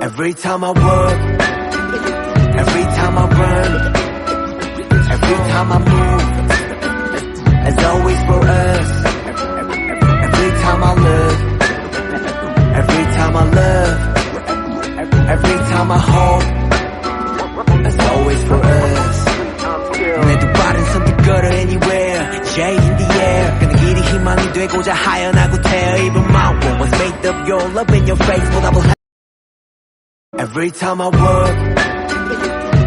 Every time I work, every time I run, every time I move, it's always for us. Every time I look, every time I love, every time I hope, it's always for us. 내 두 발은 선택걸어 anywhere, J in the air. 그는 길이 희망이 되고자 하연하고 태어 입은 my world was made of your love in your face. 보다 보 Every time I work,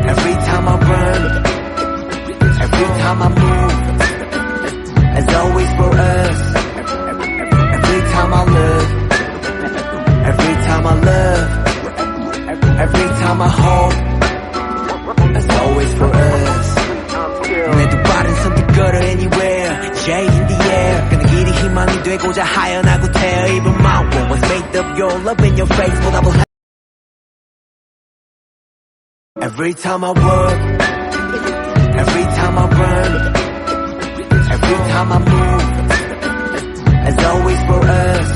every time I run, every time I move, it's always for us. Every time I look, every time I love, every time I hope, it's always for us. 내 두 발은 선택걸어 anywhere, J in the air. 그는 길이 희망이 되고자 하연하고 태어 입은 my world was made of your love in your face. 보다 보 Every time I work, every time I run, every time I move, it's always for us.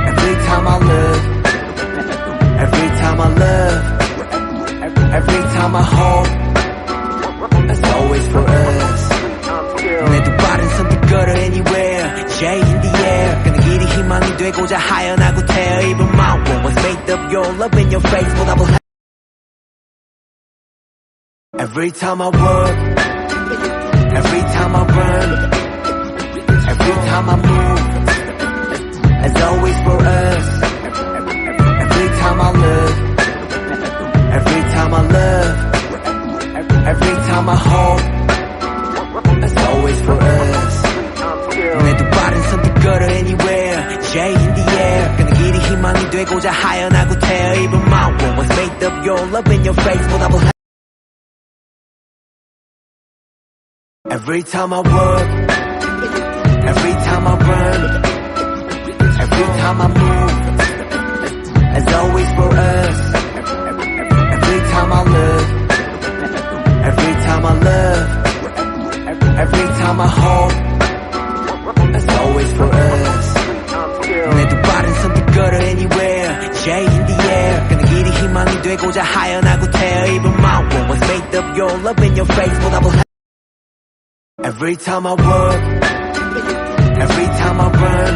Every time I look, every time I love, every time I hope, it's always for us. 내 두 발은 선택걸어 anywhere, J in the air. 그는 길이 희망이 되고자 하연하고 태어 입은 my world was made of your love in your face. 보다 보 Every time I work, every time I run, every time I move, it's always for us. Every time I look, every time I love, every time I hope, it's always for us. 내 두 발은 선택걸어 anywhere, J in the air. 그는 길이 희망이 되고자 하연하고 태어 입은 my world was made of your love in your face. 보다 보 Every time I work, every time I run, every time I move, it's always for us. Every time I look, every time I love, every time I hope, it's always for us. 내 두 발은 선택걸어 anywhere, J in the air. 그는 길이 희망이 되고자 하연하고 태어 입은 my world was made of your love in your face. 보다 보 Every time I work, every time I run,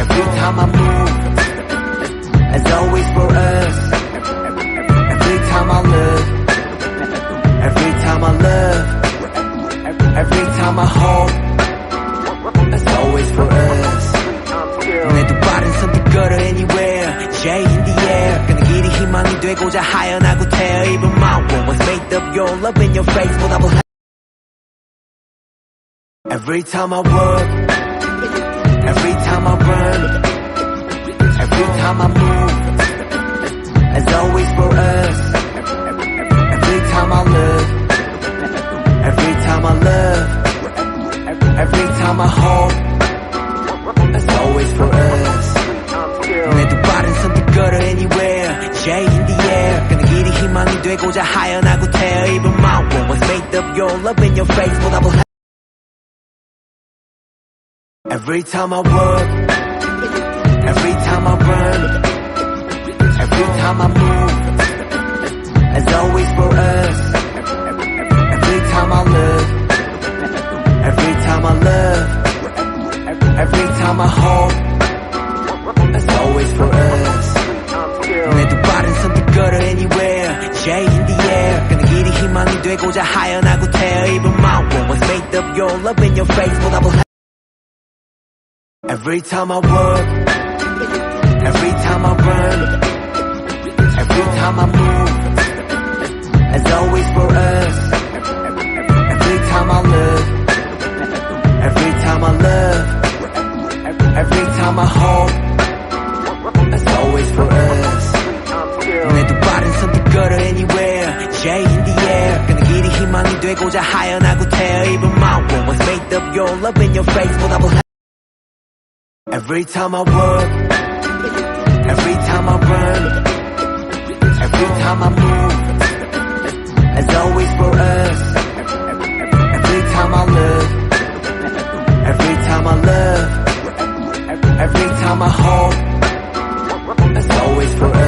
every time I move, it's always for us. Every time I look, every time I love, every time I hope, it's always for us. 내 두 발은 선택걸어 anywhere, J in the air. 그는 길이 희망이 되고자 하연하고 태어 입은 my world was made of your love in your face. 보다 보 Every time I work, every time I run, every time I move, it's always for us. Every time I look, every time I love, every time I hope, it's always for us. 내 두 발은 선택걸어 anywhere, J in the air. 그는 길이 희망이 되고자 하연하고 태어 입은 my world was made of your love in your face. 보다 보 Every time I work, every time I run, every time I move, it's always for us. Every time I look, every time I love, every time I hope, it's always for us. 내 두 발은 선택걸어 anywhere, J in the air. 그는 길이 희망이 되고자 하연하고 태어 입은 my world was made of your love in your face. 보다 보 Every time I work, every time I run, every time I move, it's always for us. Every time I look, every time I love, every time I hope, it's always for us. 내 두 발은 선택걸어 anywhere, J in the air. 그는 길이 희망이 되고자 하연하고 태어 입은 my world was made of your love in your face. 보다 보 Every time I work, every time I run, every time I move, it's always for us. Every time I look, every time I love, every time I hope, it's always for us.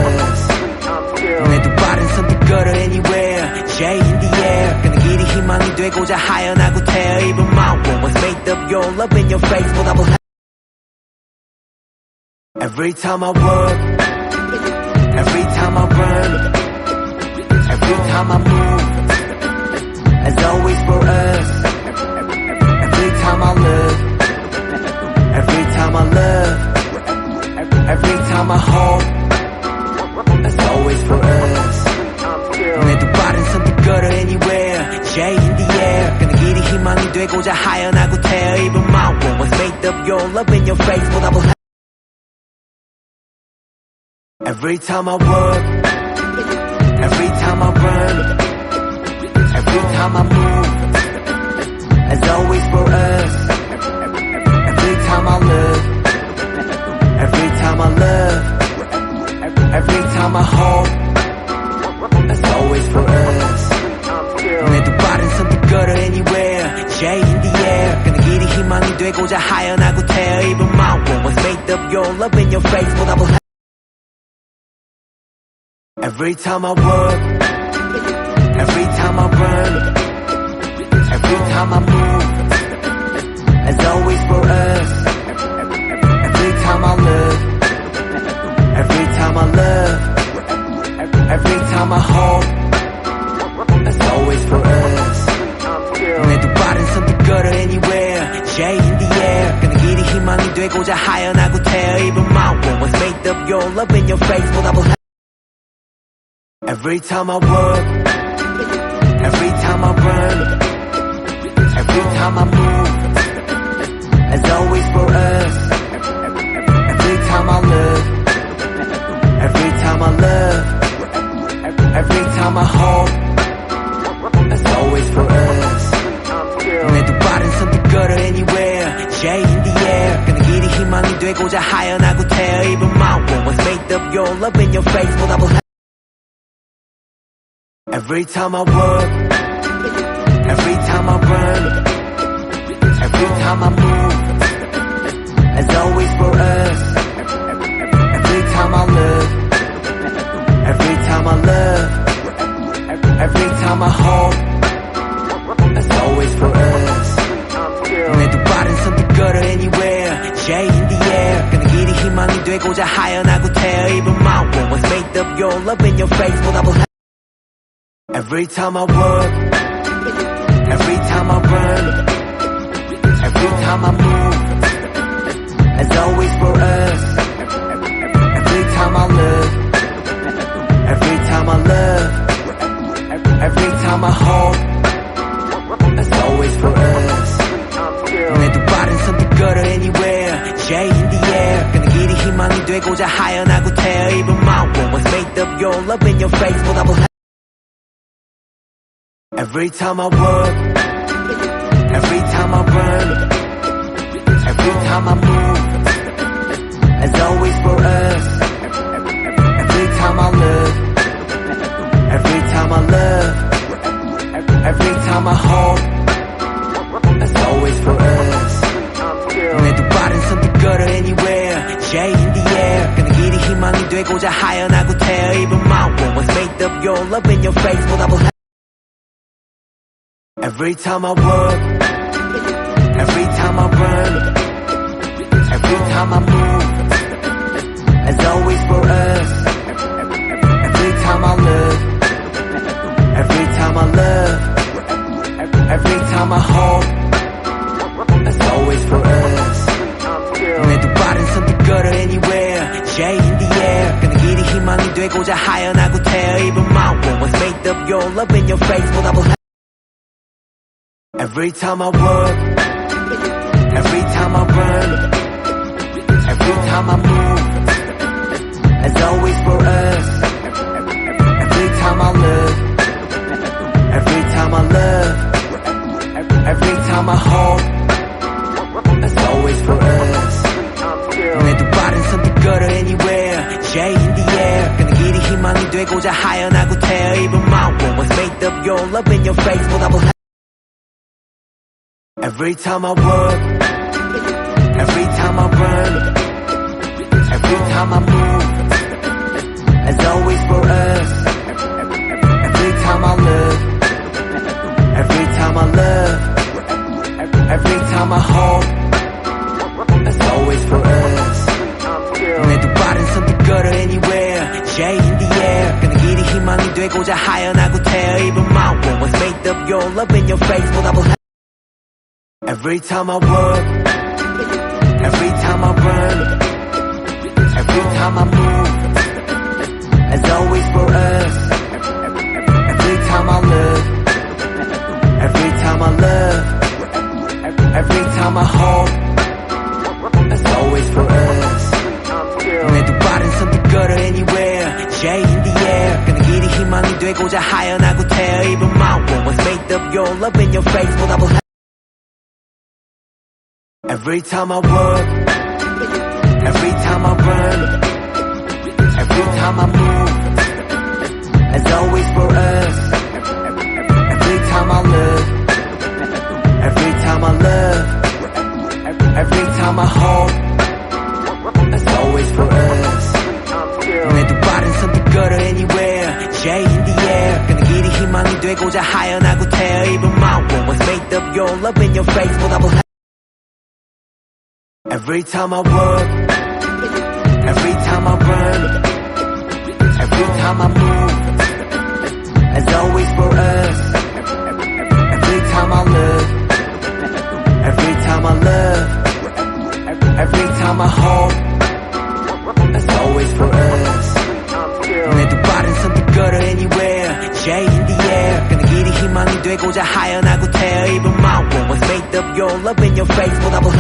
되고자 하연하고 태어 입은 my world was made of your love in your face 보답을 해 Every time I work Every time I run Every time I move As always for us Every time I look Every time I love Every time I hope As always for us 내 두 발은 선택걸어 anywhere J in the air 그는 길이 희망이 되고자 하연하고 태어 입은 my world was made of your love in your face 보답을 해 Every time I work Every time I run Every time I move As always for us Every time I look Every time I love Every time I hope As always for us 내 두 발은 선택걸어 anywhere J in the air 그는 길이 희망이 되고자 하연하고 태어 입은 my world was made of your love in your face 보답을 해 Every time I work Every time I run Every time I move As always for us Every time I look Every time I love Every time I hope As always for us 내 두 발은 선택걸어 anywhere J in the air 그는 길이 희망이 되고자 하연하고 태어 입은 my world was made of your love in your face 보답을 해 Every time I work Every time I run Every time I move As always for us Every time I look Every time I love Every time I hope As always for us 내 두 발은 선택걸어 anywhere J in the air 그는 길이 희망이 되고자 하연하고 태어 입은 my world was made of your love in your face 보답을 해 Every time I work Every time I run Every time I move As always for us Every time I look Every time I love Every time I hope As always for us 내 두 발은 선택걸어 anywhere J in the air 그는 길이 희망이 되고자 하연하고 태어 입은 my world was made of your love in your face 보답을 해 Every time I work Every time I run Every time I move As always for us Every time I look Every time I love Every time I hope As always for us 내 두 발은 선택걸어 anywhere J in the air 그는 길이 희망이 되고자 하연하고 태어 입은 my world was made of your love in your face 보답을 해 Every time I work Every time I run Every time I move As always for us Every time I look Every time I love Every time I hope As always for us 내 두 발은 선택걸어 anywhere J in the air 그는 길이 희망이 되고자 하연하고 태어 입은 my world was made of your love in your face 보답을 해 Every time I work Every time I run Every time I move As always for us Every time I look Every time I love Every time I hope As always for us 내 두 발은 선택걸어 anywhere J in the air 그는 길이 희망이 되고자 하연하고 태어 입은 my world was made of your love in your face 보답을 해 Every time I work Every time I run Every time I move As always for us Every time I look Every time I love Every time I hope As always for us 내 두 발은 선택걸어 anywhere J in the air 그는 길이 희망이 되고자 하연하고 태어 입은 my world was made of your love in your face 보답을 해 Every time I work Every time I run Every time I move As always for us Every time I look Every time I love 희망이 되고자 하연하고 태어 입은 my world was made of your love in your face 보답을 Every time I work Every time I run Every time I move It's always for us Every time I look Every time I love Every time I hope It's always for us 내 두 발은 선뜻 걸어 anywhere J in the air 그는 길이 희망이 되고자 하연하고 태어 입은 my world was made of your love in your face 보답을 Every time I work Every time I run Every time I move It's always for us Every time I look Every time I love Every time I hope It's always for us 내 두 발은 선뜻 걸어 anywhere J in the air 그는 길이 희망이 되고자 하연하고 태어 입은 my world was made of your love in your face 보답을 Every time I work Every time I run Every time I move It's always for us Every time I look Every time I love Every time I hope It's always for us 내 두 발은 선뜻 걸어 anywhere J in the air 그는 길이 희망이 되고자 하연하고 태어 입은 my world was made of your love in your face 보답을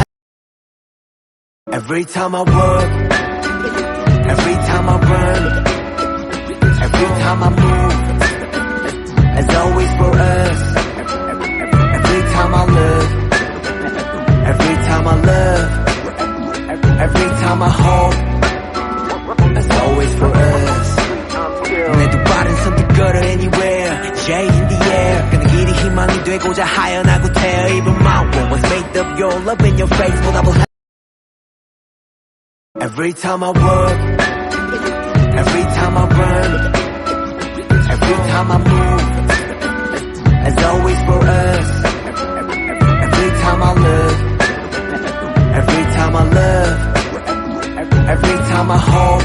Every time I work Every time I run Every time I move It's always for us Every time I look Every time I love Every time I hope It's always for us 내 두 발은 선뜻 걸어 anywhere J in the air 그는 길이 희망이 되고자 하연하고 태어 입은 my world was made of your love in your face 보답을 Every time I work Every time I run Every time I move It's always for us Every time I look Every time I love Every time I hope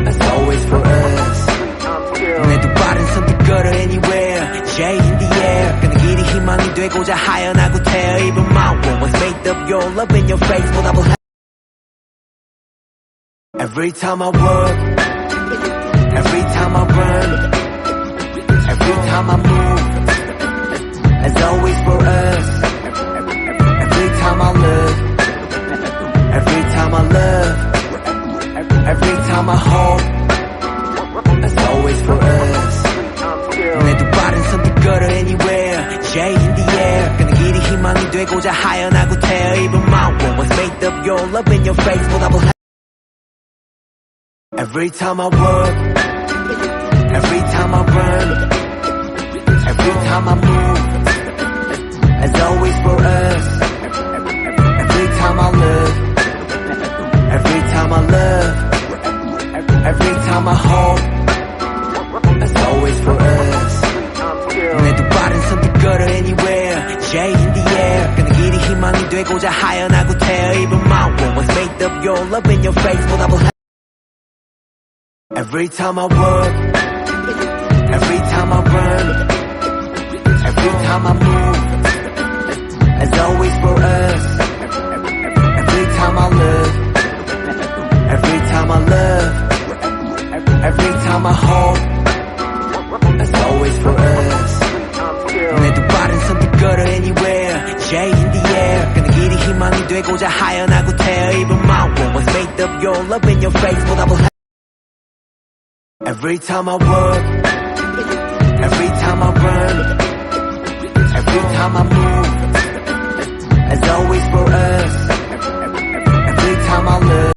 It's always for us 내 두 발은 선뜻 걸어 anywhere J in the air 그는 길이 희망이 되고자 하연하고 태어 입은 my world was made of your love in your face 보답을 Every time I work Every time I run Every time I move It's always for us Every time I look Every time I love Every time I hope It's always for us 내 두 발은 선뜻 걸어 anywhere J in the air 그는 길이 희망이 되고자 하연하고 태어 입은 my world was made of your love in your face 보답을 Every time I work Every time I run Every time I move It's always for us Every time I look Every time I love Every time I hope It's always for us 내 두 발은 선뜻 걸어 anywhere J in the air 그는 길이 희망이 되고자 하연하고 태어 입은 my world was made of your love in your face 보답을 Every time I work Every time I run Every time I move It's always for us Every time I look Every time I love Every time I hope It's always for us 내 두 발은 선뜻 걸어 anywhere J in the air 그는 길이 희망이 되고자 하연하고 태어 입은 my world was made of your love in your face 보답을 Every time I work Every time I run Every time I move It's always for us